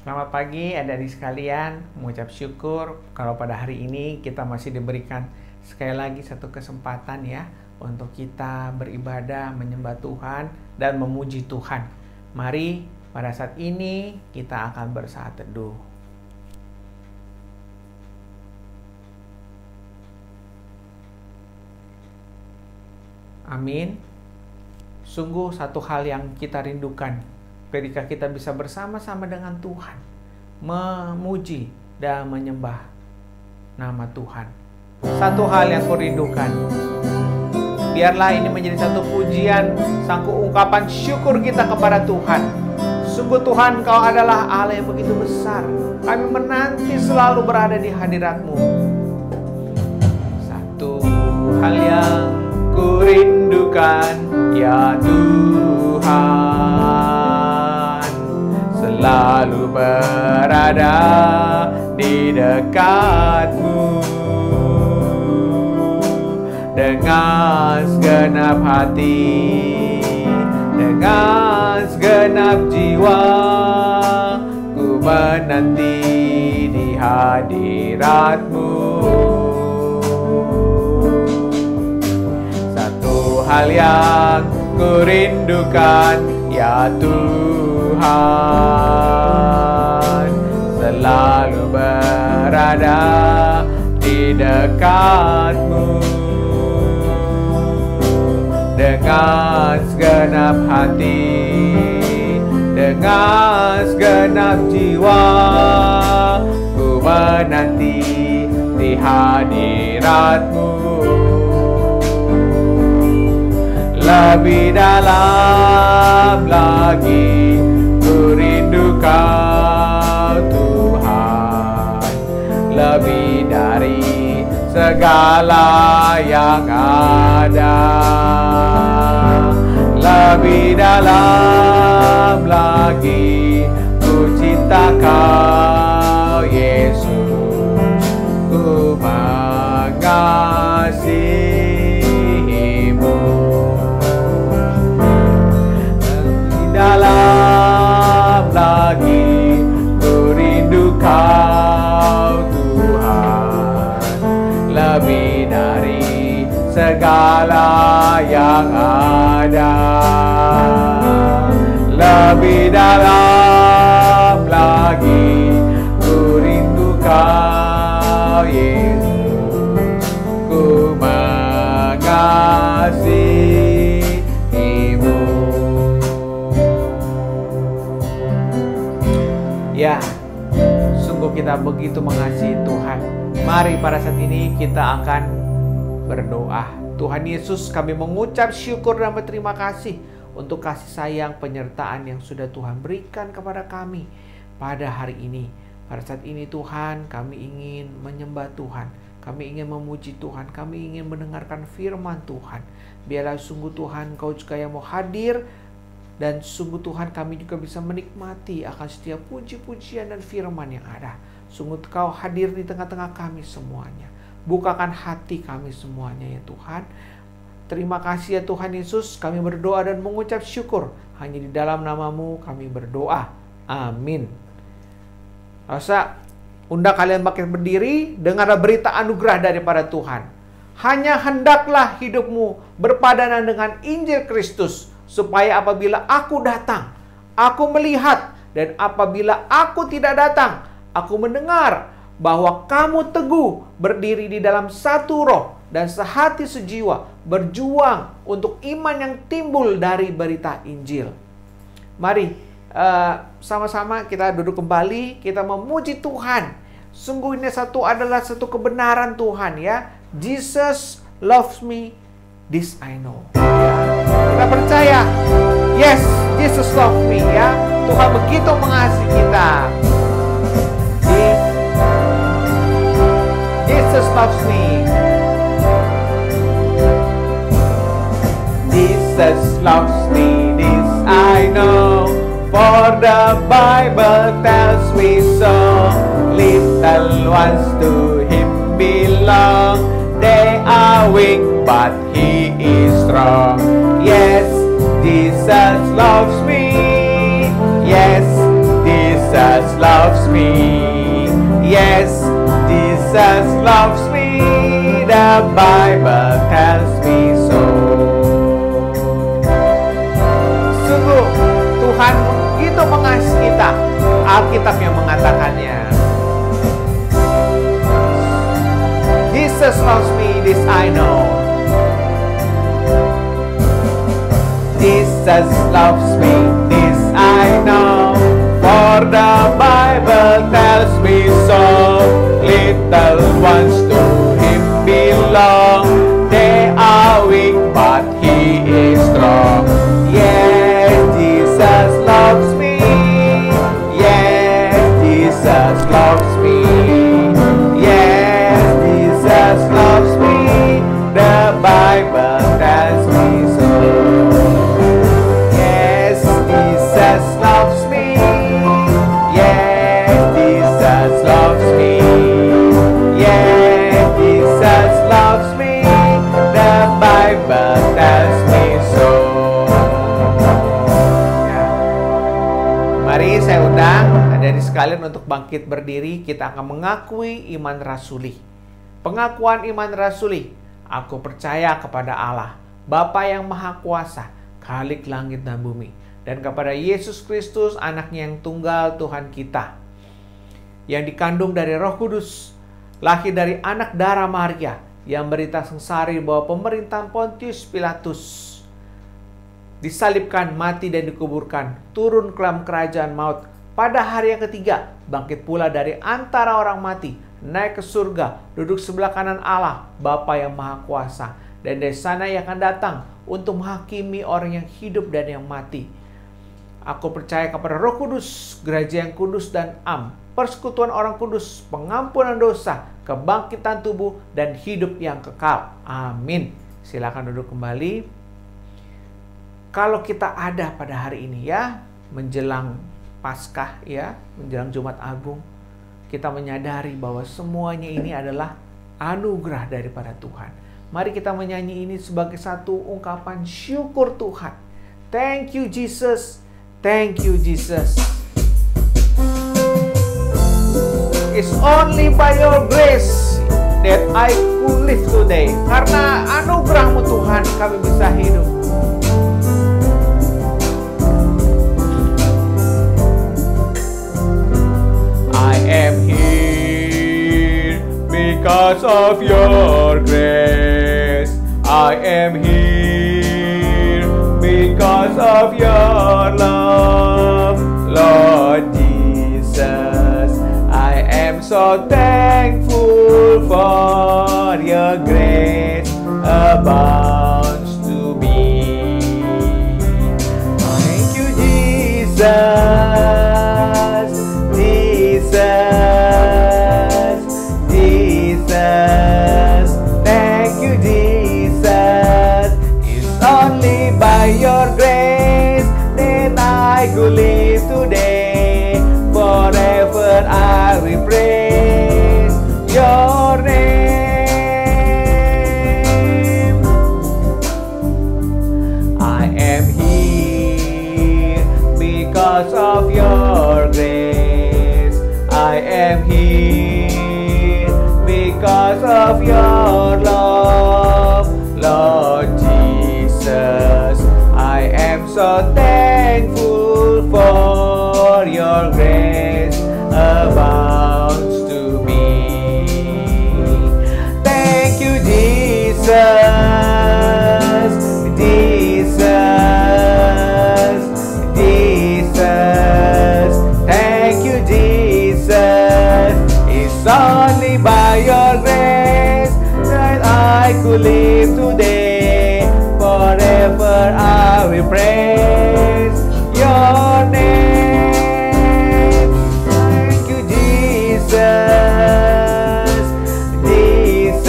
Selamat pagi adik-adik sekalian, mengucap syukur kalau pada hari ini kita masih diberikan sekali lagi satu kesempatan ya untuk kita beribadah, menyembah Tuhan dan memuji Tuhan. Mari pada saat ini kita akan bersaat teduh. Amin. Sungguh satu hal yang kita rindukan ketika kita bisa bersama-sama dengan Tuhan, memuji dan menyembah nama Tuhan. Satu hal yang kurindukan, biarlah ini menjadi satu pujian, sangku ungkapan syukur kita kepada Tuhan. Sungguh Tuhan, Kau adalah Allah yang begitu besar. Kami menanti selalu berada di hadirat-Mu. Satu hal yang kurindukan, ya Tuhan, selalu berada di dekat-Mu dengan segenap hati, dengan segenap jiwa, ku menanti di hadirat-Mu. Satu hal yang kurindukan, ya Tuhan, selalu berada di dekat-Mu dengan segenap hati, dengan segenap jiwa, ku menanti di hadirat-Mu. Lebih dalam lagi ku rindu Kau Tuhan, lebih dari segala yang ada. Lebih dalam lagi ku cinta Kau Yesus, ku mengasihi-Mu. Lebih dalam lagi ku rindu Kau Tuhan, lebih dari segala yang ada. Lebih dalam lagi ku rindu Kau Yesus, ku mengasihi-Mu. Ya, sungguh kita begitu mengasihi Tuhan. Mari pada saat ini kita akan berdoa. Tuhan Yesus, kami mengucap syukur dan berterima kasih untuk kasih sayang penyertaan yang sudah Tuhan berikan kepada kami pada hari ini. Pada saat ini Tuhan, kami ingin menyembah Tuhan, kami ingin memuji Tuhan, kami ingin mendengarkan firman Tuhan. Biarlah sungguh Tuhan, Kau juga yang mau hadir, dan sungguh Tuhan kami juga bisa menikmati akan setiap puji-pujian dan firman yang ada. Sungguh Kau hadir di tengah-tengah kami semuanya. Bukakan hati kami semuanya ya Tuhan. Terima kasih ya Tuhan Yesus. Kami berdoa dan mengucap syukur. Hanya di dalam nama-Mu kami berdoa. Amin. Rasa undang kalian makin berdiri. Dengarlah berita anugerah daripada Tuhan. Hanya hendaklah hidupmu berpadanan dengan Injil Kristus, supaya apabila aku datang, aku melihat, dan apabila aku tidak datang, aku mendengar bahwa kamu teguh berdiri di dalam satu roh dan sehati sejiwa, berjuang untuk iman yang timbul dari berita Injil. Mari sama-sama kita duduk kembali, kita memuji Tuhan. Sungguh ini adalah satu kebenaran Tuhan ya. Jesus loves me, this I know. Ya. Kita percaya, yes, Jesus loves me ya. Tuhan begitu mengasihi kita. Jesus loves me. Jesus loves me, this I know. For the Bible tells me so. Little ones to Him belong. They are weak, but He is strong. Yes, Jesus loves me. Yes, Jesus Jesus loves me. Yes, Jesus loves me. The Bible tells me so. Sungguh Tuhan begitu mengasihi kita. Alkitab yang mengatakannya. Jesus loves me, this I know. Jesus loves me, this I know. For the Bible tells me so. Little ones to Him belong. They are weak, but He is strong. Yes, Jesus loves me. Yes, Jesus loves me. Yes, Jesus loves me. The Bible tells me so. Yes, Jesus loves me. Yes, Jesus loves me. Yes, Jesus loves me. The Bible tells me so. Ya. Mari saya undang adik-adik sekalian untuk bangkit berdiri. Kita akan mengakui iman rasuli. Pengakuan iman rasuli. Aku percaya kepada Allah, Bapa yang Maha Kuasa, Khalik langit dan bumi, dan kepada Yesus Kristus, anaknya yang tunggal Tuhan kita, yang dikandung dari Roh Kudus, lahir dari anak darah Maria, yang berita sengsara di bawah pemerintahan Pontius Pilatus, disalibkan, mati dan dikuburkan, turun ke dalam kerajaan maut, pada hari yang ketiga, bangkit pula dari antara orang mati, naik ke surga, duduk sebelah kanan Allah, Bapa yang Maha Kuasa, dan dari sana Ia akan datang untuk menghakimi orang yang hidup dan yang mati. Aku percaya kepada Roh Kudus, gereja yang kudus dan am, persekutuan orang kudus, pengampunan dosa, kebangkitan tubuh, dan hidup yang kekal. Amin. Silakan duduk kembali. Kalau kita ada pada hari ini ya, menjelang Paskah ya, menjelang Jumat Agung, kita menyadari bahwa semuanya ini adalah anugerah daripada Tuhan. Mari kita menyanyi ini sebagai satu ungkapan syukur Tuhan. Thank you Jesus. Thank you Jesus. It's only by your grace that I could live today. Karena anugerah-Mu Tuhan kami bisa hidup. I am here because of your grace. I am here because of your love, Lord Jesus. I am so thankful for your grace abounds to me. Thank you, Jesus. Jesus, Jesus, thank you, Jesus. It's only by your grace that I could live today. Forever I will praise your name. I am here because of your grace. I am here because of your love, Lord Jesus. I am so thankful for your grace abounds to me. Thank you, Jesus, Jesus, Jesus. Thank you, Jesus. It's only by your grace that I could live today. Forever I will praise your name. Thank you, Jesus, Jesus,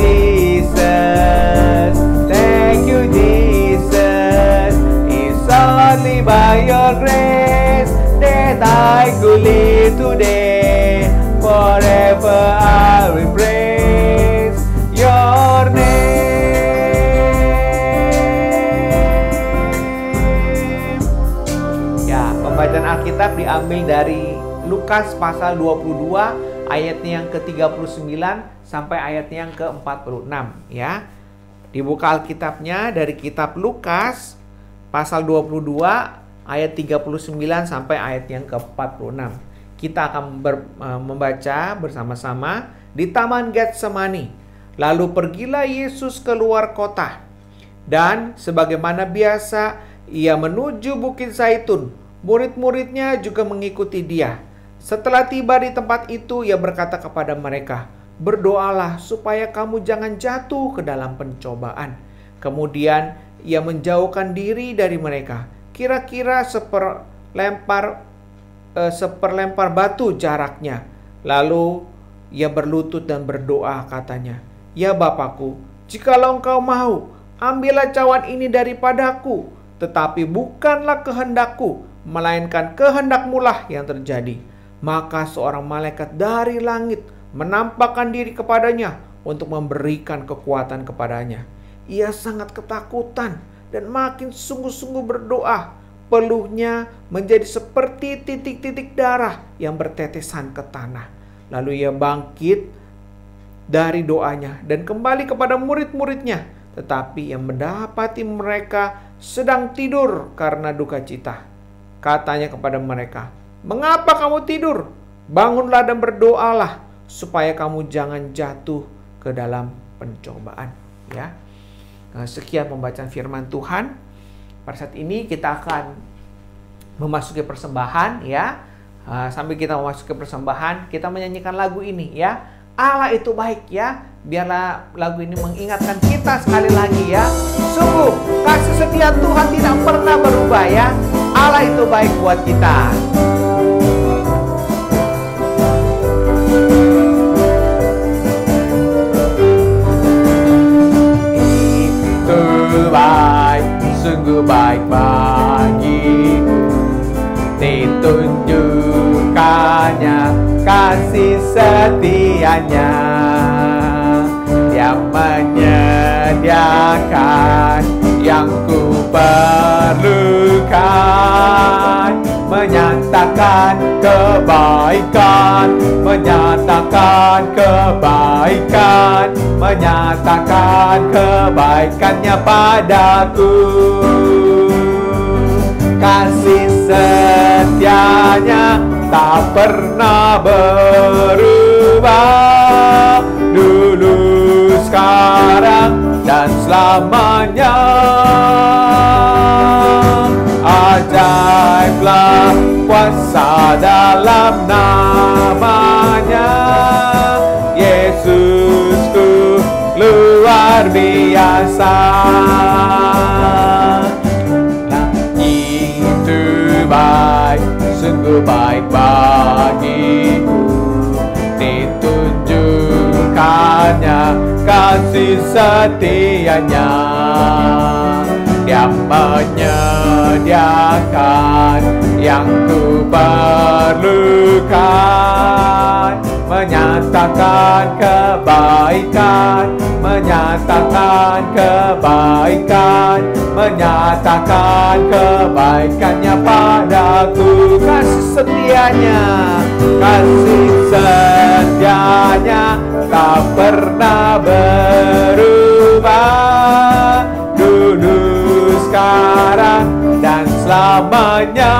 Jesus. Thank you, Jesus. It's only by your grace that I could live today. Forever I will praise your name. kita ambil dari Lukas pasal 22 ayatnya yang ke-39 sampai ayatnya yang ke-46 ya. Dibuka Alkitabnya dari kitab Lukas pasal 22 ayat 39 sampai ayat yang ke-46. Kita akan membaca bersama-sama di Taman Getsemani. Lalu pergilah Yesus keluar kota, dan sebagaimana biasa ia menuju Bukit Zaitun. Murid-muridnya juga mengikuti dia. Setelah tiba di tempat itu, ia berkata kepada mereka, "Berdoalah supaya kamu jangan jatuh ke dalam pencobaan." Kemudian ia menjauhkan diri dari mereka, kira-kira seperlempar batu jaraknya. Lalu ia berlutut dan berdoa, katanya, "Ya Bapakku, jikalau engkau mau, ambillah cawan ini daripadaku. Tetapi bukanlah kehendakku, melainkan kehendak-Mu lah yang terjadi." Maka seorang malaikat dari langit menampakkan diri kepadanya untuk memberikan kekuatan kepadanya. Ia sangat ketakutan dan makin sungguh-sungguh berdoa. Peluhnya menjadi seperti titik-titik darah yang bertetesan ke tanah. Lalu ia bangkit dari doanya dan kembali kepada murid-muridnya. Tetapi ia mendapati mereka sedang tidur karena duka cita. Katanya kepada mereka, "Mengapa kamu tidur? Bangunlah dan berdoalah supaya kamu jangan jatuh ke dalam pencobaan." Ya. Sekian pembacaan firman Tuhan. Pada saat ini kita akan memasuki persembahan ya. Sambil kita memasuki persembahan, kita menyanyikan lagu ini ya. Allah itu baik ya. Biarlah lagu ini mengingatkan kita sekali lagi ya. Sungguh kasih setia Tuhan tidak pernah berubah ya. Allah itu baik buat kita. Itu baik, sungguh baik bagiku. Ditunjukkannya kasih setianya. Dia menyediakan yang ku perlukan, menyatakan kebaikan, menyatakan kebaikan, menyatakan kebaikannya padaku. Kasih setianya tak pernah berubah, dulu, sekarang, dan selamanya. Ajaiblah kuasa dalam namanya. Yesusku luar biasa. Baik, sungguh baik bagiku. Ditunjukkannya kasih setianya. Dia menyediakan yang ku perlukan, menyatakan kebaikan, menyatakan kebaikan, menyatakan kebaikannya padaku. Kasih setianya, kasih setianya tak pernah berubah, dulu, sekarang, dan selamanya.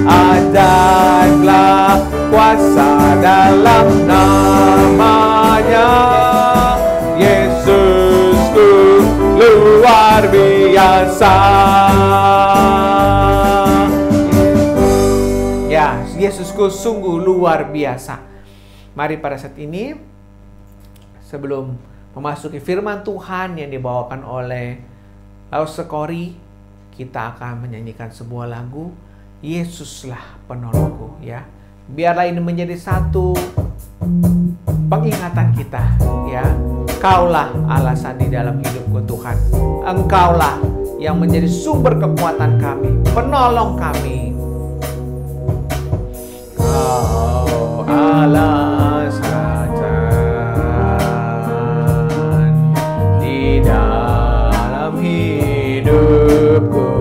Ajaiblah kuasa dalam namanya. Yesusku luar biasa. Ya, Yesusku sungguh luar biasa. Mari pada saat ini, sebelum memasuki firman Tuhan yang dibawakan oleh Laus Sekori, kita akan menyanyikan sebuah lagu, Yesuslah penolongku ya. Biarlah ini menjadi satu pengingatan kita ya. Kaulah alasan di dalam hidupku Tuhan. Engkaulah yang menjadi sumber kekuatan kami, penolong kami. Kau alasan di dalam hidupku.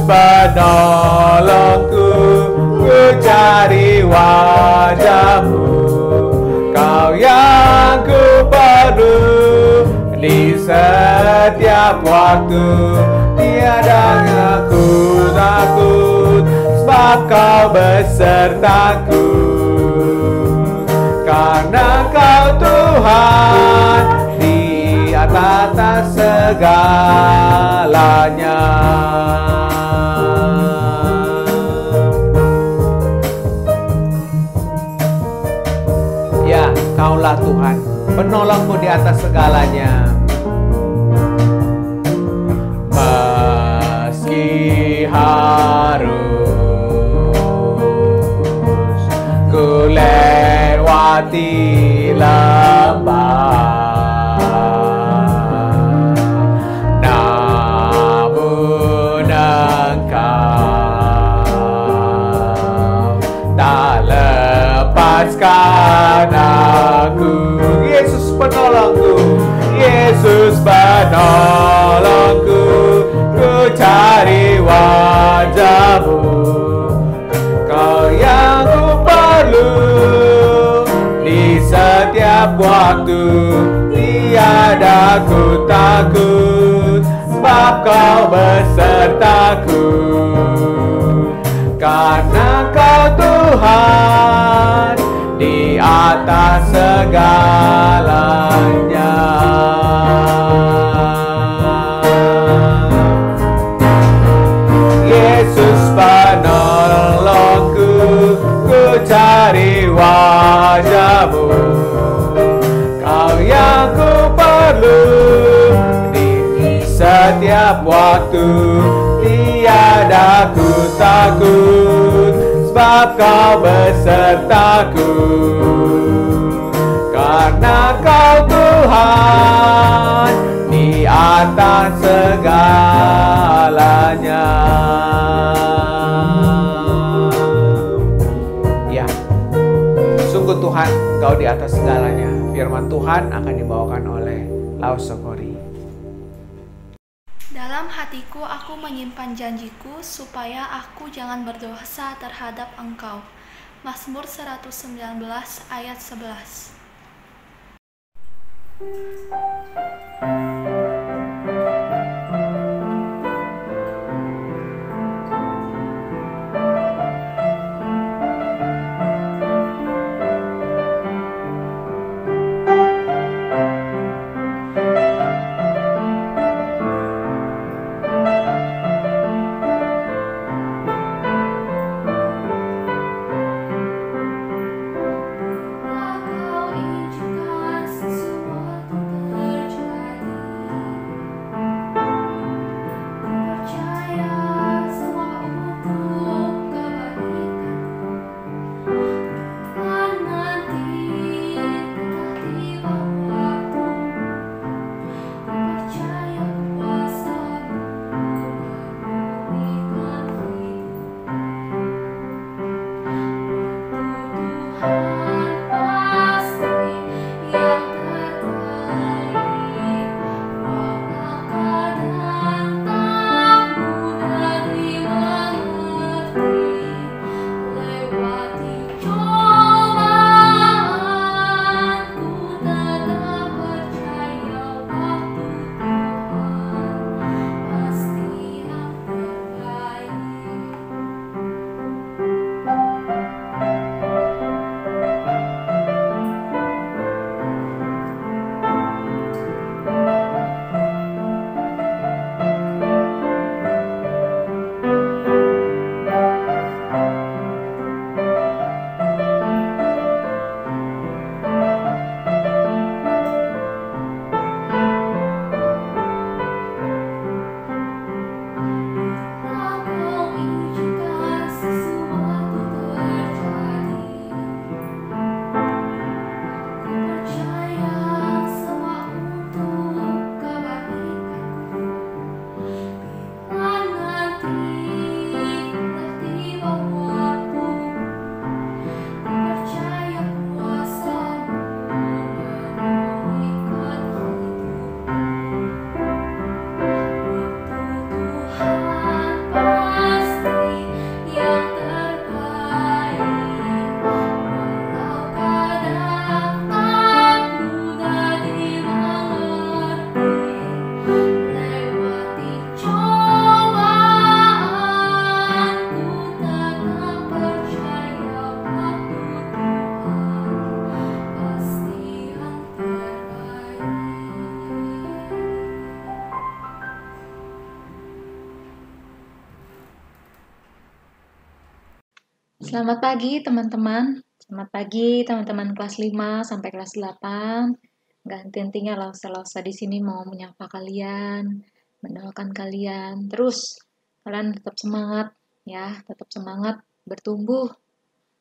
penolongku, ku cari wajah-Mu. Kau yang ku perlu di setiap waktu. Tiada aku takut, sebab Kau besertaku. Karena Kau Tuhan di atas segalanya. Ya, Kaulah Tuhan, penolongku di atas segalanya. Meski harus ku lewati lembah, namun Engkau tak lepaskan aku. Yesus penolongku, Yesus penolongku, ku cari wajah-Mu. Kau yang ku perlu di setiap waktu. Tiada ku takut, sebab Kau besertaku. Karena Kau Tuhan di atas segalanya. Yesus penolongku, ku cari wajah-Mu. Kau yang ku perlu di setiap waktu. Tiada ku takut, sebab Kau besertaku. Karena Kau Tuhan di atas segalanya. Ya, sungguh Tuhan, Engkau di atas segalanya. Firman Tuhan akan dibawakan oleh Laus Sokori. Dalam hatiku aku menyimpan janjiku, supaya aku jangan berdosa terhadap Engkau. Mazmur 119 ayat 11. Kau izinkan sesuatu terjadi. Selamat pagi teman-teman. Selamat pagi teman-teman kelas 5 sampai kelas 8. Gak henti-hentinya Lausa di sini mau menyapa kalian, mendoakan kalian. Terus kalian tetap semangat ya, tetap semangat bertumbuh.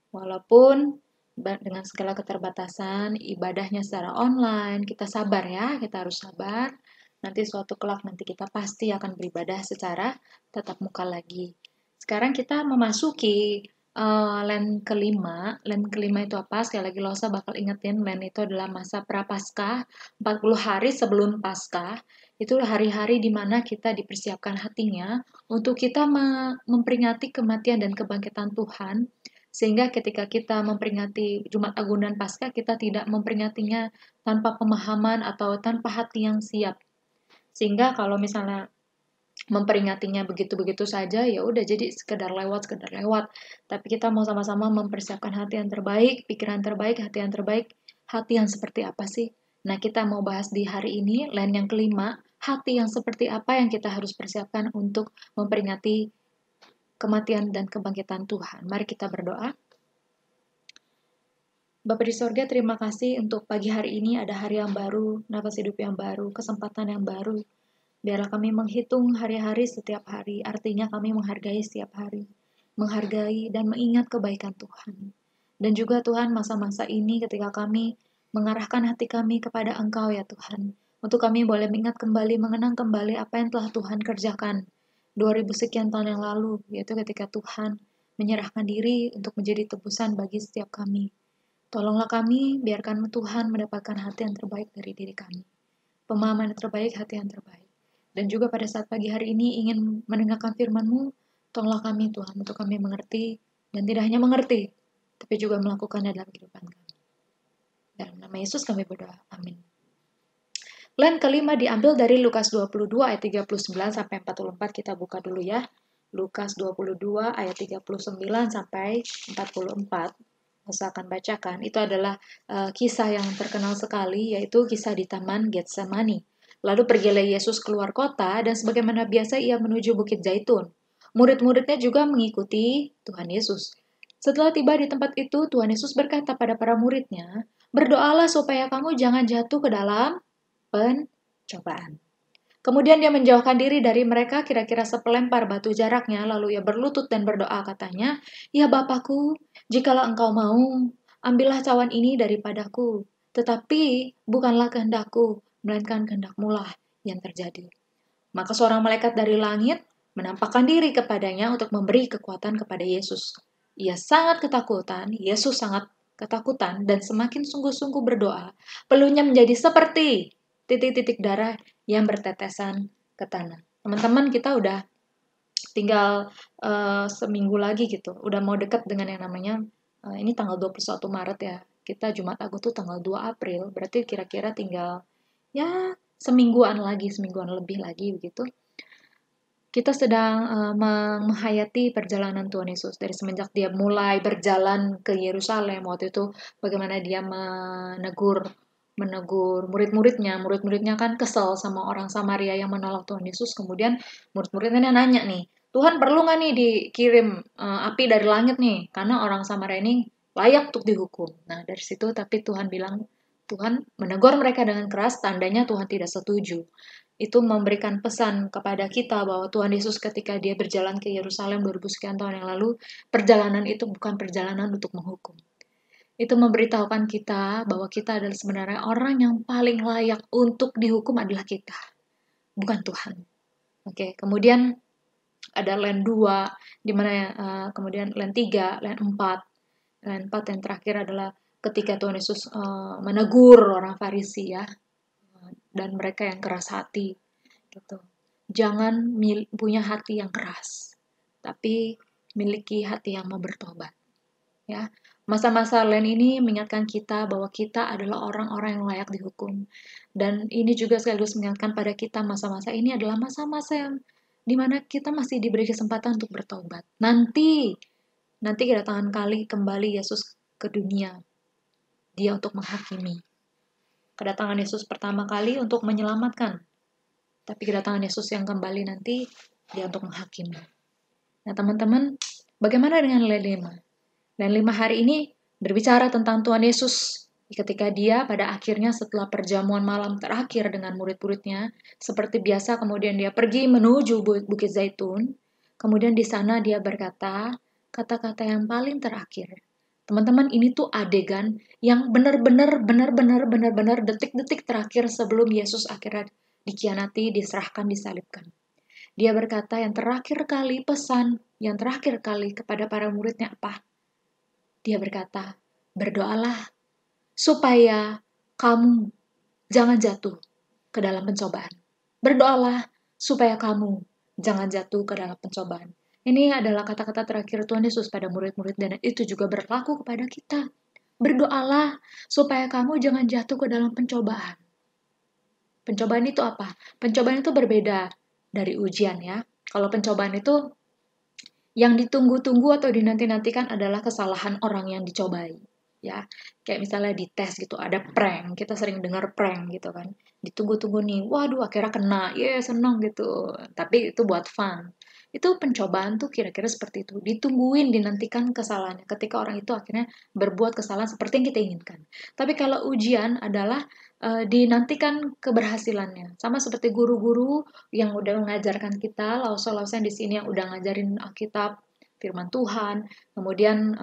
Walaupun dengan segala keterbatasan ibadahnya secara online, kita sabar ya, kita harus sabar. Nanti suatu kelak nanti kita pasti akan beribadah secara tatap muka lagi. Sekarang kita memasuki land kelima. Land kelima itu apa? Sekali lagi Losa bakal ingetin, land itu adalah masa prapaskah, 40 hari sebelum Paskah. Itu hari-hari di mana kita dipersiapkan hatinya untuk kita memperingati kematian dan kebangkitan Tuhan. Sehingga ketika kita memperingati Jumat Agung dan Paskah, kita tidak memperingatinya tanpa pemahaman atau tanpa hati yang siap. Sehingga kalau misalnya memperingatinya begitu-begitu saja, ya udah jadi sekedar lewat. Tapi kita mau sama-sama mempersiapkan hati yang terbaik, pikiran terbaik, hati yang seperti apa sih? Nah, kita mau bahas di hari ini, land yang kelima, hati yang seperti apa yang kita harus persiapkan untuk memperingati kematian dan kebangkitan Tuhan. Mari kita berdoa. Bapa di sorga, terima kasih untuk pagi hari ini ada hari yang baru, nafas hidup yang baru, kesempatan yang baru. Biarlah kami menghitung hari-hari setiap hari, artinya kami menghargai setiap hari. Menghargai dan mengingat kebaikan Tuhan. Dan juga Tuhan, masa-masa ini ketika kami mengarahkan hati kami kepada Engkau ya Tuhan. Untuk kami boleh mengingat kembali, mengenang kembali apa yang telah Tuhan kerjakan 2000 sekian tahun yang lalu, yaitu ketika Tuhan menyerahkan diri untuk menjadi tebusan bagi setiap kami. Tolonglah kami, biarkan Tuhan mendapatkan hati yang terbaik dari diri kami. Pemahaman yang terbaik, hati yang terbaik. Dan juga pada saat pagi hari ini ingin mendengarkan firman-Mu, tolonglah kami Tuhan untuk kami mengerti, dan tidak hanya mengerti, tapi juga melakukannya dalam kehidupan kami. Dalam nama Yesus kami berdoa. Amin. Land kelima diambil dari Lukas 22 ayat 39 sampai 44. Kita buka dulu ya. Lukas 22 ayat 39 sampai 44. Saya akan bacakan. Itu adalah kisah yang terkenal sekali, yaitu kisah di Taman Getsemani. Lalu pergilah Yesus keluar kota, dan sebagaimana biasa ia menuju Bukit Zaitun. Murid-muridnya juga mengikuti Tuhan Yesus. Setelah tiba di tempat itu, Tuhan Yesus berkata pada para muridnya, "Berdoalah supaya kamu jangan jatuh ke dalam pencobaan." Kemudian dia menjauhkan diri dari mereka kira-kira sepelempar batu jaraknya, lalu ia berlutut dan berdoa katanya, "Ya Bapakku, jikalau engkau mau, ambillah cawan ini daripadaku. Tetapi bukanlah kehendakku, melainkan kehendak-Mu lah yang terjadi." Maka seorang malaikat dari langit menampakkan diri kepadanya untuk memberi kekuatan kepada Yesus. Ia sangat ketakutan, Yesus sangat ketakutan dan semakin sungguh-sungguh berdoa, peluhnya menjadi seperti titik-titik darah yang bertetesan ke tanah. Teman-teman, kita udah tinggal seminggu lagi gitu. Udah mau dekat dengan yang namanya, ini tanggal 21 Maret ya. Kita Jumat Agung tuh tanggal 2 April. Berarti kira-kira tinggal ya semingguan lebih lagi begitu. Kita sedang menghayati perjalanan Tuhan Yesus. Dari semenjak dia mulai berjalan ke Yerusalem, waktu itu bagaimana dia menegur murid-muridnya kan kesel sama orang Samaria yang menolak Tuhan Yesus. Kemudian murid-muridnya nanya nih, "Tuhan perlu nggak nih dikirim api dari langit nih? Karena orang Samaria ini layak untuk dihukum." Nah dari situ tapi Tuhan menegur mereka dengan keras, tandanya Tuhan tidak setuju. Itu memberikan pesan kepada kita bahwa Tuhan Yesus ketika dia berjalan ke Yerusalem 2000 sekian tahun yang lalu, perjalanan itu bukan perjalanan untuk menghukum. Itu memberitahukan kita bahwa kita adalah sebenarnya orang yang paling layak untuk dihukum adalah kita, bukan Tuhan. Oke, kemudian ada land 2, di mana kemudian land 3, land 4. Land 4 yang terakhir adalah ketika Tuhan Yesus menegur orang Farisi ya, dan mereka yang keras hati. Gitu. Jangan punya hati yang keras, tapi miliki hati yang mau bertobat. Ya, masa-masa land ini mengingatkan kita bahwa kita adalah orang-orang yang layak dihukum. Dan ini juga sekaligus mengingatkan pada kita masa-masa ini adalah masa-masa yang dimana kita masih diberi kesempatan untuk bertobat. Nanti kedatangan kembali Yesus ke dunia, dia untuk menghakimi. Kedatangan Yesus pertama kali untuk menyelamatkan, tapi kedatangan Yesus yang kembali nanti dia untuk menghakimi. Nah teman-teman, bagaimana dengan land 5? Dan 5 hari ini berbicara tentang Tuhan Yesus ketika dia pada akhirnya setelah perjamuan malam terakhir dengan murid-muridnya, seperti biasa kemudian dia pergi menuju Bukit Zaitun, kemudian di sana dia berkata kata-kata yang paling terakhir. Teman-teman, ini tuh adegan yang benar-benar detik-detik terakhir sebelum Yesus akhirnya dikhianati, diserahkan, disalibkan. Dia berkata yang terakhir kali pesan, yang terakhir kali kepada para muridnya apa? Dia berkata, berdoalah supaya kamu jangan jatuh ke dalam pencobaan. Berdoalah supaya kamu jangan jatuh ke dalam pencobaan. Ini adalah kata-kata terakhir Tuhan Yesus pada murid-murid dan itu juga berlaku kepada kita. Berdoalah supaya kamu jangan jatuh ke dalam pencobaan. Pencobaan itu apa? Pencobaan itu berbeda dari ujian ya. Kalau pencobaan itu yang ditunggu-tunggu atau dinanti-nantikan adalah kesalahan orang yang dicobai. Ya, kayak misalnya di tes gitu, ada prank, kita sering dengar prank gitu kan. Ditunggu-tunggu nih, waduh akhirnya kena, seneng gitu. Tapi itu buat fun. Itu pencobaan tuh kira-kira seperti itu. Ditungguin, dinantikan kesalahannya ketika orang itu akhirnya berbuat kesalahan seperti yang kita inginkan. Tapi kalau ujian adalah dinantikan keberhasilannya. Sama seperti guru-guru yang udah mengajarkan kita, lause-lause yang di sini yang udah ngajarin Alkitab, firman Tuhan, kemudian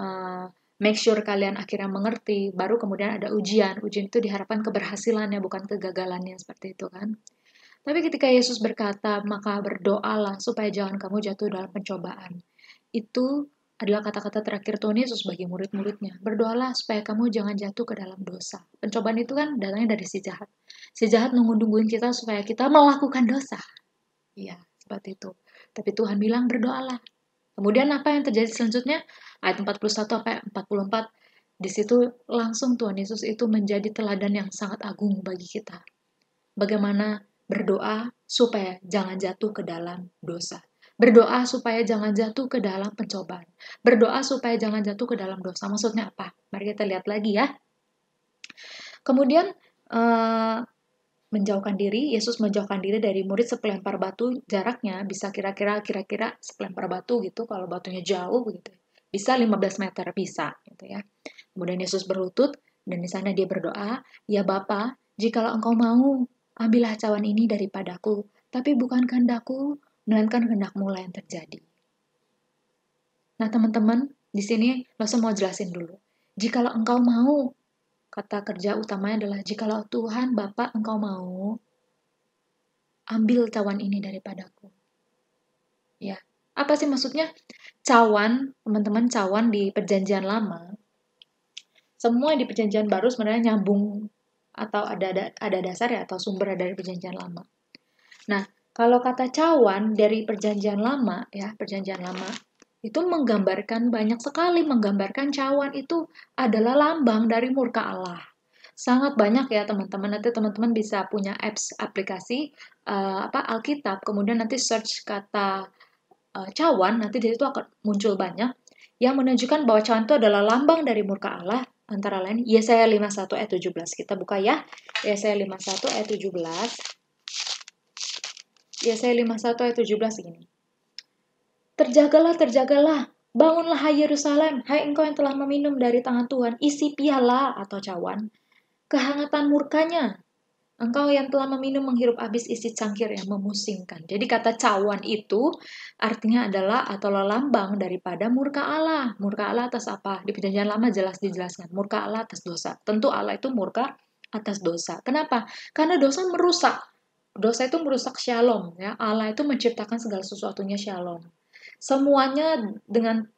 make sure kalian akhirnya mengerti, baru kemudian ada ujian. Ujian itu diharapkan keberhasilannya, bukan kegagalannya, seperti itu kan. Tapi ketika Yesus berkata, maka berdoalah supaya jangan kamu jatuh dalam pencobaan. Itu adalah kata-kata terakhir Tuhan Yesus bagi murid-muridnya. Berdoalah supaya kamu jangan jatuh ke dalam dosa. Pencobaan itu kan datangnya dari si jahat. Si jahat nunggu-nungguin kita supaya kita melakukan dosa. Iya, seperti itu. Tapi Tuhan bilang berdoalah. Kemudian apa yang terjadi selanjutnya? Ayat 41 sampai 44. Di situ langsung Tuhan Yesus itu menjadi teladan yang sangat agung bagi kita. Bagaimana berdoa supaya jangan jatuh ke dalam dosa. Berdoa supaya jangan jatuh ke dalam pencobaan. Berdoa supaya jangan jatuh ke dalam dosa. Maksudnya apa? Mari kita lihat lagi ya. Kemudian menjauhkan diri, Yesus menjauhkan diri dari murid sepelempar batu, jaraknya bisa kira-kira sepelempar batu gitu, kalau batunya jauh begitu. Bisa 15 meter, bisa gitu ya. Kemudian Yesus berlutut dan di sana dia berdoa, "Ya Bapa, jikalau Engkau mau, ambillah cawan ini daripadaku, tapi bukan kehendakku, melainkan kehendak-Mu lah yang terjadi." Nah, teman-teman, di sini Lose mau jelasin dulu. Jikalau Engkau mau, kata kerja utamanya adalah jikalau Tuhan Bapa Engkau mau, ambil cawan ini daripadaku. Ya, apa sih maksudnya? Cawan, teman-teman, cawan di Perjanjian Lama, semua di Perjanjian Baru sebenarnya nyambung atau ada dasar ya atau sumber dari Perjanjian Lama. Nah, kalau kata cawan dari Perjanjian Lama ya, Perjanjian Lama itu menggambarkan banyak sekali, menggambarkan cawan itu adalah lambang dari murka Allah. Sangat banyak ya teman-teman. Nanti teman-teman bisa punya aplikasi Alkitab, kemudian nanti search kata cawan, nanti di situ akan muncul banyak yang menunjukkan bahwa cawan itu adalah lambang dari murka Allah, antara lain Yesaya 51 ayat 17. Kita buka ya. Yesaya 51 ayat 17. Yesaya 51 ayat 17 ini. Terjagalah, terjagalah. Bangunlah hai Yerusalem, hai engkau yang telah meminum dari tangan Tuhan, isi piala atau cawan kehangatan murkanya. Engkau yang telah meminum menghirup habis isi cangkir yang memusingkan. Jadi kata cawan itu artinya adalah atau lambang daripada murka Allah. Murka Allah atas apa? Di Perjanjian Lama jelas dijelaskan. Murka Allah atas dosa. Tentu Allah itu murka atas dosa. Kenapa? Karena dosa merusak. Dosa itu merusak shalom. Ya. Allah itu menciptakan segala sesuatunya shalom. Semuanya dengan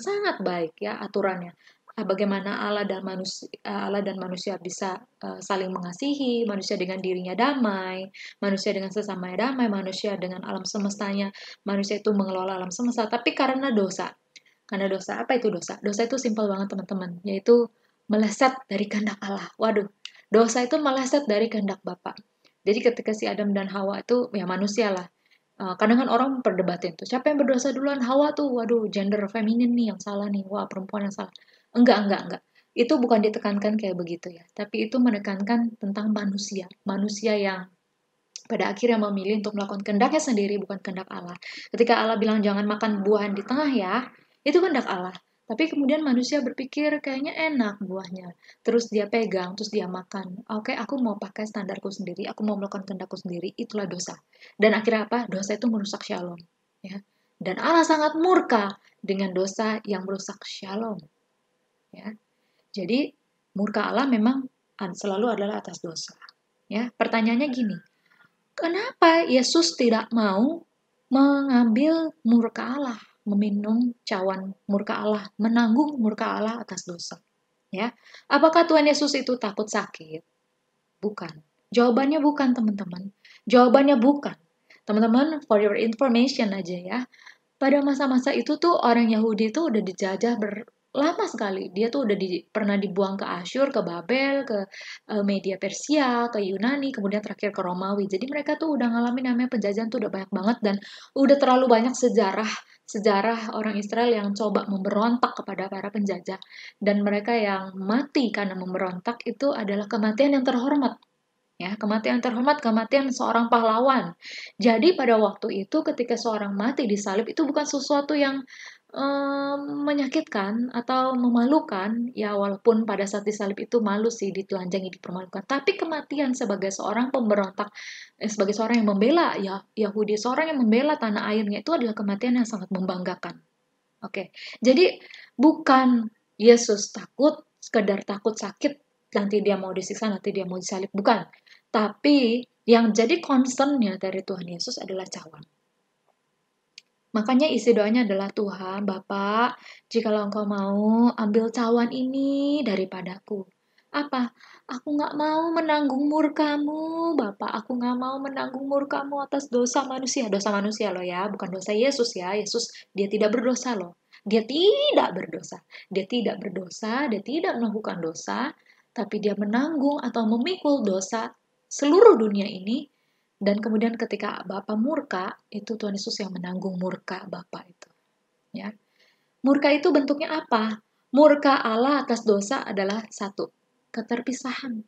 sangat baik ya aturannya. Bagaimana Allah dan manusia bisa saling mengasihi, manusia dengan dirinya damai, manusia dengan sesamanya damai, manusia dengan alam semestanya, manusia itu mengelola alam semesta. Tapi karena dosa, apa itu dosa? Dosa itu simpel banget teman-teman, yaitu meleset dari kehendak Allah. Waduh, dosa itu meleset dari kehendak Bapa. Jadi ketika si Adam dan Hawa itu ya manusia lah. Kadang kan orang perdebatin tuh, siapa yang berdosa duluan? Hawa tuh, waduh, gender feminin nih yang salah nih, wah perempuan yang salah. Enggak. Itu bukan ditekankan kayak begitu ya. Tapi itu menekankan tentang manusia. Manusia yang pada akhirnya memilih untuk melakukan kehendaknya sendiri, bukan kehendak Allah. Ketika Allah bilang jangan makan buah di tengah ya, itu kehendak Allah. Tapi kemudian manusia berpikir kayaknya enak buahnya. Terus dia pegang, terus dia makan. Oke, aku mau pakai standarku sendiri, aku mau melakukan kehendakku sendiri, itulah dosa. Dan akhirnya apa? Dosa itu merusak shalom. Ya. Dan Allah sangat murka dengan dosa yang merusak shalom. Ya. Jadi murka Allah memang selalu adalah atas dosa. Ya, pertanyaannya gini, kenapa Yesus tidak mau mengambil murka Allah, meminum cawan murka Allah, menanggung murka Allah atas dosa? Ya, apakah Tuhan Yesus itu takut sakit? Bukan. Jawabannya bukan, teman-teman. Jawabannya bukan. Teman-teman, for your information aja ya. Pada masa-masa itu tuh orang Yahudi tuh udah dijajah lama sekali. Dia tuh udah pernah dibuang ke Asyur, ke Babel, ke Media Persia, ke Yunani, kemudian terakhir ke Romawi. Jadi mereka tuh udah ngalamin namanya penjajahan tuh udah banyak banget dan udah terlalu banyak sejarah orang Israel yang coba memberontak kepada para penjajah dan mereka yang mati karena memberontak itu adalah kematian yang terhormat. Ya, kematian terhormat, kematian seorang pahlawan. Jadi pada waktu itu ketika seorang mati di salib itu bukan sesuatu yang menyakitkan atau memalukan, ya walaupun pada saat di salib itu malu sih, ditelanjangi, dipermalukan. Tapi kematian sebagai seorang pemberontak, sebagai seorang yang membela ya Yahudi, seorang yang membela tanah airnya itu adalah kematian yang sangat membanggakan. Oke, jadi bukan Yesus takut, sekedar takut sakit, nanti dia mau disiksa, nanti dia mau disalib. Bukan. Tapi yang jadi concern-nya dari Tuhan Yesus adalah cawan. Makanya isi doanya adalah, Tuhan, Bapak, jikalau Engkau mau, ambil cawan ini daripadaku. Apa? Aku nggak mau menanggung murka-Mu, Bapak. Aku nggak mau menanggung murka-Mu atas dosa manusia. Dosa manusia loh ya, bukan dosa Yesus ya. Yesus, dia tidak berdosa loh. Dia tidak berdosa. Dia tidak berdosa, dia tidak melakukan dosa, tapi dia menanggung atau memikul dosa seluruh dunia ini. Dan kemudian ketika Bapa murka, itu Tuhan Yesus yang menanggung murka Bapa itu. Ya. Murka itu bentuknya apa? Murka Allah atas dosa adalah satu, keterpisahan.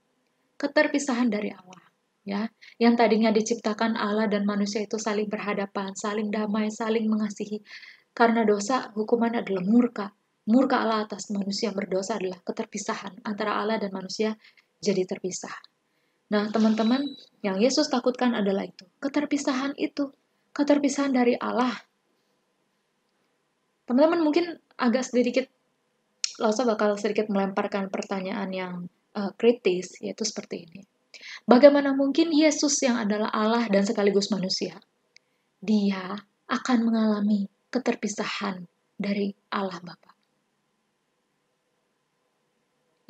Keterpisahan dari Allah. Ya, yang tadinya diciptakan Allah dan manusia itu saling berhadapan, saling damai, saling mengasihi. Karena dosa, hukuman adalah murka. Murka Allah atas manusia yang berdosa adalah keterpisahan antara Allah dan manusia jadi terpisah. Nah, teman-teman, yang Yesus takutkan adalah itu. Keterpisahan itu. Keterpisahan dari Allah. Teman-teman mungkin agak sedikit, Losa bakal sedikit melemparkan pertanyaan yang kritis, yaitu seperti ini. Bagaimana mungkin Yesus yang adalah Allah dan sekaligus manusia, dia akan mengalami keterpisahan dari Allah Bapa?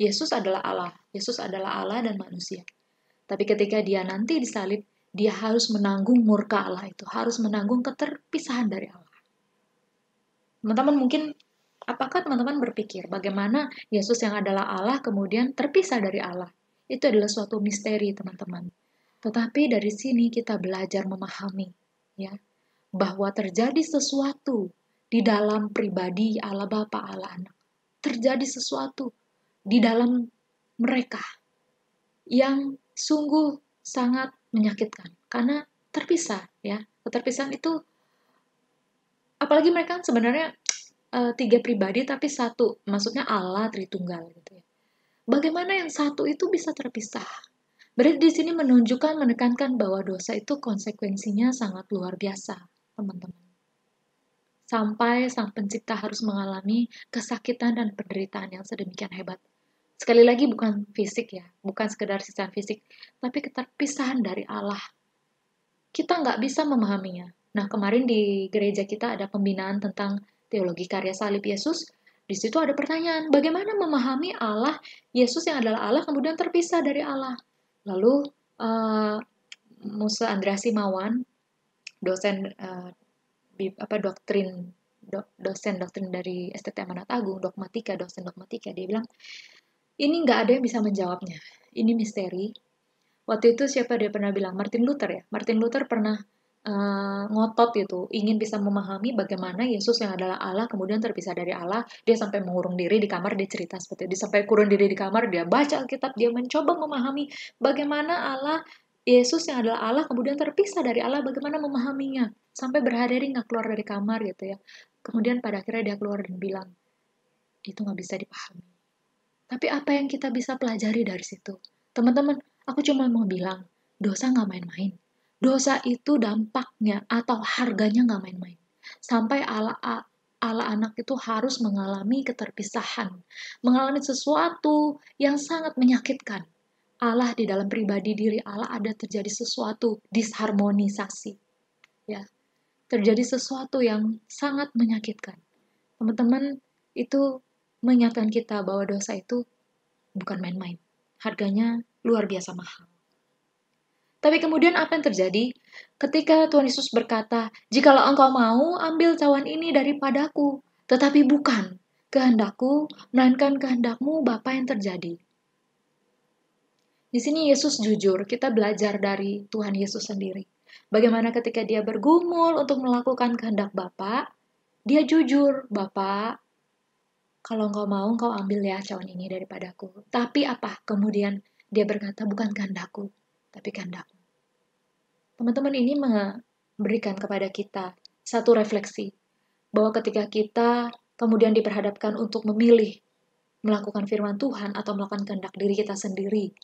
Yesus adalah Allah. Yesus adalah Allah dan manusia. Tapi ketika dia nanti disalib, dia harus menanggung murka Allah itu. Harus menanggung keterpisahan dari Allah. Teman-teman mungkin, apakah teman-teman berpikir bagaimana Yesus yang adalah Allah kemudian terpisah dari Allah? Itu adalah suatu misteri, teman-teman. Tetapi dari sini kita belajar memahami, ya, bahwa terjadi sesuatu di dalam pribadi Allah Bapa, Allah Anak. Terjadi sesuatu di dalam mereka yang sungguh sangat menyakitkan karena terpisah, ya. Keterpisahan itu, apalagi mereka kan sebenarnya tiga pribadi tapi satu, maksudnya Allah Tritunggal gitu ya. Bagaimana yang satu itu bisa terpisah? Berarti di sini menunjukkan, menekankan bahwa dosa itu konsekuensinya sangat luar biasa, teman-teman. Sampai Sang Pencipta harus mengalami kesakitan dan penderitaan yang sedemikian hebat. Sekali lagi bukan fisik ya, bukan sekedar siksaan fisik, tapi keterpisahan dari Allah. Kita nggak bisa memahaminya. Nah, kemarin di gereja kita ada pembinaan tentang teologi karya salib Yesus. Di situ ada pertanyaan, bagaimana memahami Allah, Yesus yang adalah Allah kemudian terpisah dari Allah? Lalu, Musa Andreas Simawan, dosen dosen dari STT Amanat Agung, dosen dogmatika, dia bilang, ini nggak ada yang bisa menjawabnya. Ini misteri. Waktu itu siapa dia pernah bilang? Martin Luther ya. Martin Luther pernah ngotot itu, ingin bisa memahami bagaimana Yesus yang adalah Allah kemudian terpisah dari Allah. Dia sampai mengurung diri di kamar, dia cerita seperti itu. Dia sampai kurung diri di kamar, dia baca Alkitab, dia mencoba memahami bagaimana Allah, Yesus yang adalah Allah kemudian terpisah dari Allah, bagaimana memahaminya. Sampai berhari-hari nggak keluar dari kamar gitu ya. Kemudian pada akhirnya dia keluar dan bilang, Itu nggak bisa dipahami. Tapi apa yang kita bisa pelajari dari situ? Teman-teman, aku cuma mau bilang, dosa nggak main-main. Dosa itu dampaknya atau harganya nggak main-main. Sampai ala anak itu harus mengalami keterpisahan, mengalami sesuatu yang sangat menyakitkan. Allah di dalam pribadi diri Allah ada terjadi sesuatu disharmonisasi, ya, terjadi sesuatu yang sangat menyakitkan. Teman-teman, itu mengingatkan kita bahwa dosa itu bukan main-main. Harganya luar biasa mahal. Tapi kemudian apa yang terjadi? Ketika Tuhan Yesus berkata, "Jikalau engkau mau, ambil cawan ini daripadaku, tetapi bukan kehendakku, melainkan kehendakmu Bapa yang terjadi." Di sini Yesus jujur, kita belajar dari Tuhan Yesus sendiri. Bagaimana ketika dia bergumul untuk melakukan kehendak Bapa, dia jujur, "Bapa, kalau engkau mau, engkau ambil ya cawan ini daripadaku." Tapi apa? Kemudian dia berkata, "Bukan kehendakku, tapi kehendakmu." Teman-teman, ini memberikan kepada kita satu refleksi, bahwa ketika kita kemudian diperhadapkan untuk memilih melakukan firman Tuhan atau melakukan kehendak diri kita sendiri,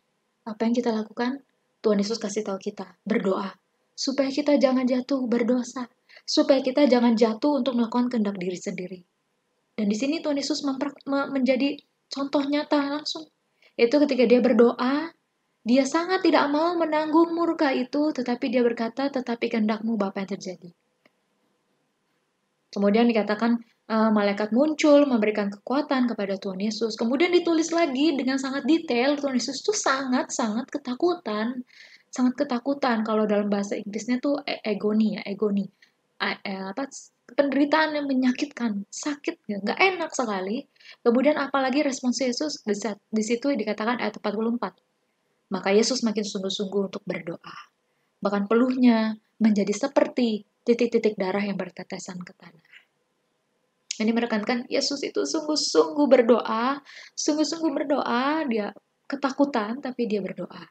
apa yang kita lakukan? Tuhan Yesus kasih tahu kita, berdoa, supaya kita jangan jatuh berdosa, supaya kita jangan jatuh untuk melakukan kehendak diri sendiri. Dan di sini Tuhan Yesus menjadi contoh nyata langsung. Itu ketika dia berdoa, dia sangat tidak mau menanggung murka itu, tetapi dia berkata, "Tetapi kehendakmu Bapa yang terjadi." Kemudian dikatakan malaikat muncul memberikan kekuatan kepada Tuhan Yesus. Kemudian ditulis lagi dengan sangat detail, Tuhan Yesus itu sangat-sangat ketakutan. Sangat ketakutan. Kalau dalam bahasa Inggrisnya tuh agony. Penderitaan yang menyakitkan, sakit, nggak enak sekali. Kemudian apalagi respons Yesus di situ dikatakan ayat 44. Maka Yesus makin sungguh-sungguh untuk berdoa. Bahkan peluhnya menjadi seperti titik-titik darah yang bertetesan ke tanah. Ini menekankan Yesus itu sungguh-sungguh berdoa, dia ketakutan tapi dia berdoa.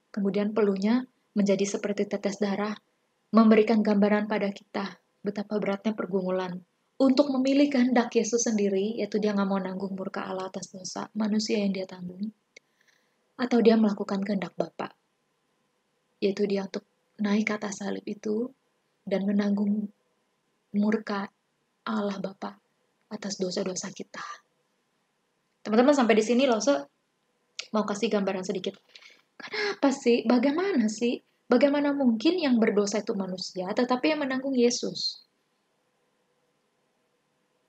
Kemudian peluhnya menjadi seperti tetes darah, memberikan gambaran pada kita betapa beratnya pergumulan untuk memilih kehendak Yesus sendiri, yaitu dia nggak mau nanggung murka Allah atas dosa manusia yang dia tanggung, atau dia melakukan kehendak Bapa, yaitu dia untuk naik ke atas salib itu dan menanggung murka Allah Bapa atas dosa-dosa kita. Teman-teman, sampai di sini Lause mau kasih gambaran sedikit. Kenapa sih? Bagaimana sih? Bagaimana mungkin yang berdosa itu manusia, tetapi yang menanggung Yesus?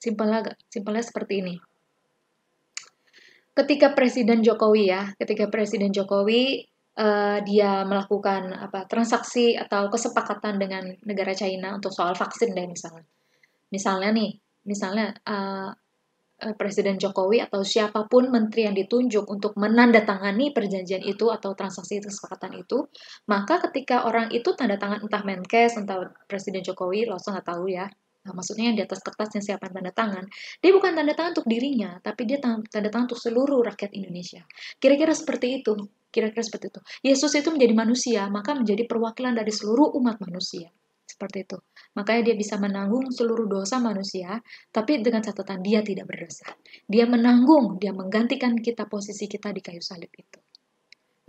Simpelnya seperti ini. Ketika Presiden Jokowi dia melakukan transaksi atau kesepakatan dengan negara China untuk soal vaksin deh misalnya Presiden Jokowi atau siapapun menteri yang ditunjuk untuk menandatangani perjanjian itu atau transaksi kesepakatan itu, maka ketika orang itu tanda tangan entah Menkes, entah Presiden Jokowi, lo nggak tahu ya. Nah, maksudnya yang di atas kertasnya siapa yang tanda tangan, dia bukan tanda tangan untuk dirinya, tapi dia tanda tangan untuk seluruh rakyat Indonesia. Kira-kira seperti itu. Yesus itu menjadi manusia, maka menjadi perwakilan dari seluruh umat manusia. Seperti itu. Makanya dia bisa menanggung seluruh dosa manusia, tapi dengan catatan dia tidak berdosa. Dia menanggung, dia menggantikan posisi kita di kayu salib itu.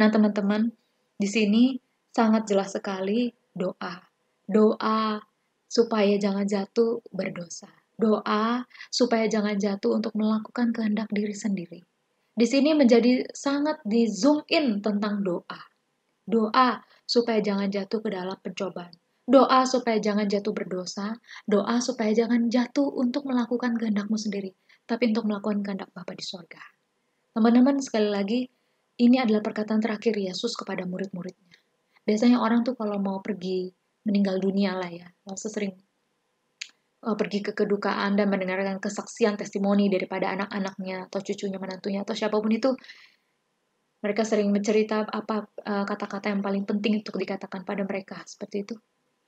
Nah, teman-teman, di sini sangat jelas sekali doa. Doa supaya jangan jatuh berdosa. Doa supaya jangan jatuh untuk melakukan kehendak diri sendiri. Di sini menjadi sangat di zoom in tentang doa. Doa supaya jangan jatuh ke dalam pencobaan. Doa supaya jangan jatuh berdosa. Doa supaya jangan jatuh untuk melakukan kehendak-Mu sendiri, tapi untuk melakukan kehendak Bapa di sorga. Teman-teman, sekali lagi, ini adalah perkataan terakhir Yesus kepada murid-muridnya. Biasanya orang tuh kalau mau pergi meninggal dunia lah ya, sering pergi ke kedukaan dan mendengarkan kesaksian testimoni daripada anak-anaknya atau cucunya, menantunya, atau siapapun itu, mereka sering mencerita apa kata-kata yang paling penting untuk dikatakan pada mereka, seperti itu.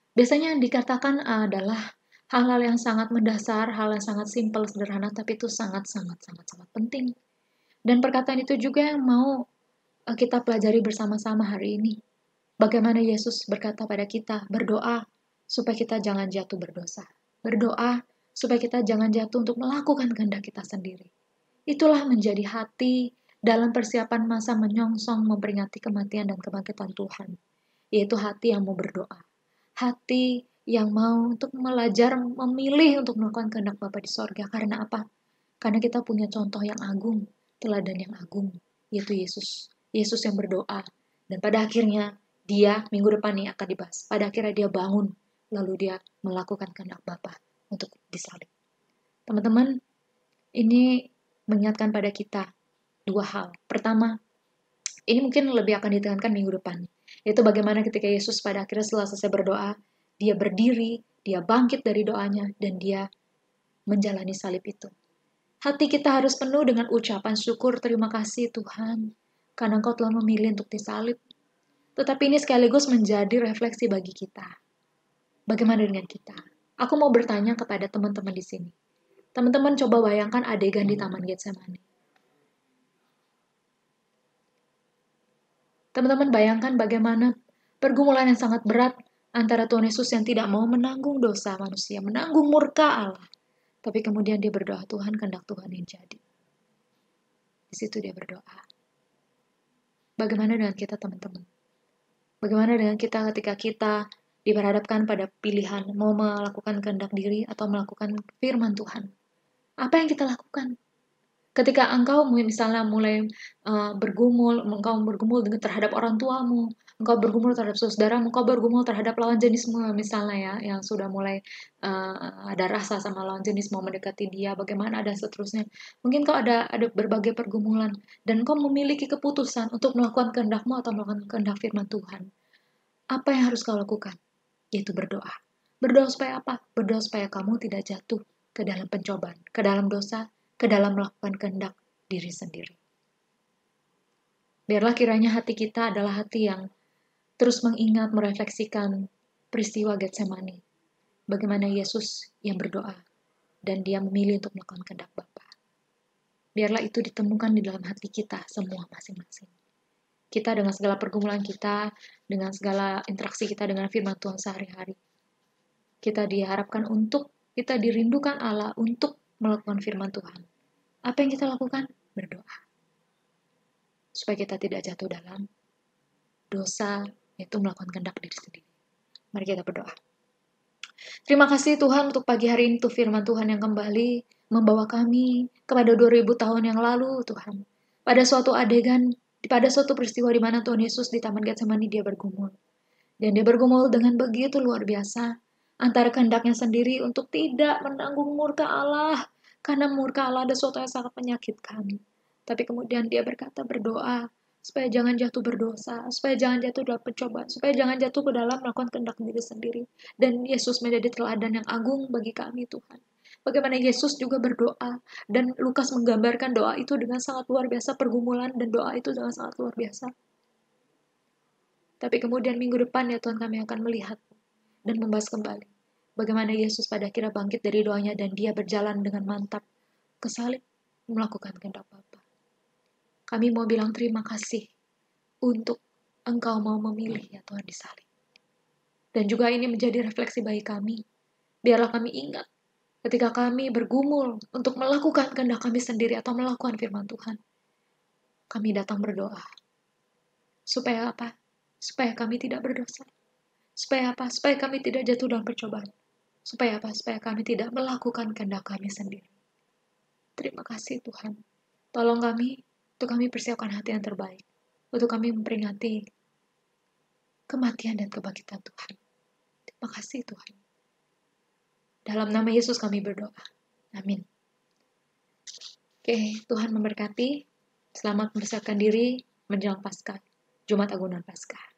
Biasanya yang dikatakan adalah hal-hal yang sangat mendasar, hal yang sangat simpel, sederhana, tapi itu sangat-sangat penting. Dan perkataan itu juga yang mau kita pelajari bersama-sama hari ini. Bagaimana Yesus berkata pada kita, berdoa supaya kita jangan jatuh berdosa. Berdoa supaya kita jangan jatuh untuk melakukan kehendak kita sendiri. Itulah menjadi hati dalam persiapan masa menyongsong memperingati kematian dan kebangkitan Tuhan, yaitu hati yang mau berdoa, hati yang mau untuk belajar memilih untuk melakukan kehendak Bapa di sorga. Karena apa? Karena kita punya contoh yang agung, teladan yang agung, yaitu Yesus. Yesus yang berdoa, dan pada akhirnya dia minggu depan nih akan dibahas. Pada akhirnya dia bangun, lalu dia melakukan kehendak Bapa untuk disalib. Teman-teman, ini mengingatkan pada kita dua hal. Pertama, ini mungkin lebih akan ditekankan minggu depan, yaitu bagaimana ketika Yesus pada akhirnya setelah selesai berdoa, dia berdiri, dia bangkit dari doanya, dan dia menjalani salib itu. Hati kita harus penuh dengan ucapan syukur, terima kasih Tuhan, karena Engkau telah memilih untuk disalib. Tetapi ini sekaligus menjadi refleksi bagi kita. Bagaimana dengan kita? Aku mau bertanya kepada teman-teman di sini. Teman-teman coba bayangkan adegan di Taman Getsemani. Teman-teman bayangkan bagaimana pergumulan yang sangat berat antara Tuhan Yesus yang tidak mau menanggung dosa manusia, menanggung murka Allah. Tapi kemudian dia berdoa, Tuhan, kehendak Tuhan yang jadi. Di situ dia berdoa. Bagaimana dengan kita, teman-teman? Bagaimana dengan kita ketika kita diperhadapkan pada pilihan mau melakukan kehendak diri atau melakukan firman Tuhan? Apa yang kita lakukan? Ketika engkau misalnya mulai bergumul terhadap orang tuamu, engkau bergumul terhadap saudaramu, engkau bergumul terhadap lawan jenismu misalnya ya, yang sudah mulai ada rasa sama lawan jenis mau mendekati dia, bagaimana ada seterusnya. Mungkin kau ada berbagai pergumulan dan kau memiliki keputusan untuk melakukan kehendakmu atau melakukan kehendak firman Tuhan. Apa yang harus kau lakukan? Yaitu berdoa. Berdoa supaya apa? Berdoa supaya kamu tidak jatuh ke dalam pencobaan, ke dalam dosa, ke dalam melakukan kehendak diri sendiri. Biarlah kiranya hati kita adalah hati yang terus mengingat, merefleksikan peristiwa Getsemani. Bagaimana Yesus yang berdoa dan dia memilih untuk melakukan kehendak Bapa. Biarlah itu ditemukan di dalam hati kita semua masing-masing. Kita dengan segala pergumulan kita, dengan segala interaksi kita dengan firman Tuhan sehari-hari. Kita diharapkan untuk, kita dirindukan Allah untuk melakukan firman Tuhan. Apa yang kita lakukan? Berdoa. Supaya kita tidak jatuh dalam dosa, yaitu melakukan kehendak diri sendiri. Mari kita berdoa. Terima kasih Tuhan untuk pagi hari ini, untuk firman Tuhan yang kembali membawa kami kepada 2000 tahun yang lalu, Tuhan. Pada suatu adegan, pada suatu peristiwa di mana Tuhan Yesus di Taman Getsemani dia bergumul. Dan dia bergumul dengan begitu luar biasa, antara kehendaknya sendiri untuk tidak menanggung murka Allah, karena murka Allah ada sesuatu yang sangat menyakitkan. Tapi kemudian dia berkata, berdoa, supaya jangan jatuh berdosa, supaya jangan jatuh dalam pencobaan, supaya jangan jatuh ke dalam melakukan kehendak diri sendiri. Dan Yesus menjadi teladan yang agung bagi kami, Tuhan. Bagaimana Yesus juga berdoa, dan Lukas menggambarkan doa itu dengan sangat luar biasa, pergumulan dan doa itu dengan sangat luar biasa. Tapi kemudian minggu depan ya Tuhan kami akan melihat dan membahas kembali bagaimana Yesus pada akhirnya bangkit dari doanya dan dia berjalan dengan mantap ke salib melakukan kehendak Bapa. Kami mau bilang terima kasih untuk Engkau mau memilih ya Tuhan di salib. Dan juga ini menjadi refleksi bagi kami. Biarlah kami ingat ketika kami bergumul untuk melakukan kehendak kami sendiri atau melakukan firman Tuhan. Kami datang berdoa. Supaya apa? Supaya kami tidak berdosa. Supaya apa? Supaya kami tidak jatuh dalam percobaan. Supaya apa? Supaya kami tidak melakukan kehendak kami sendiri. Terima kasih Tuhan. Tolong kami, untuk kami persiapkan hati yang terbaik. Untuk kami memperingati kematian dan kebangkitan Tuhan. Terima kasih Tuhan. Dalam nama Yesus kami berdoa. Amin. Oke, Tuhan memberkati. Selamat mempersiapkan diri menjelang Paskah. Jumat Agunan Paskah.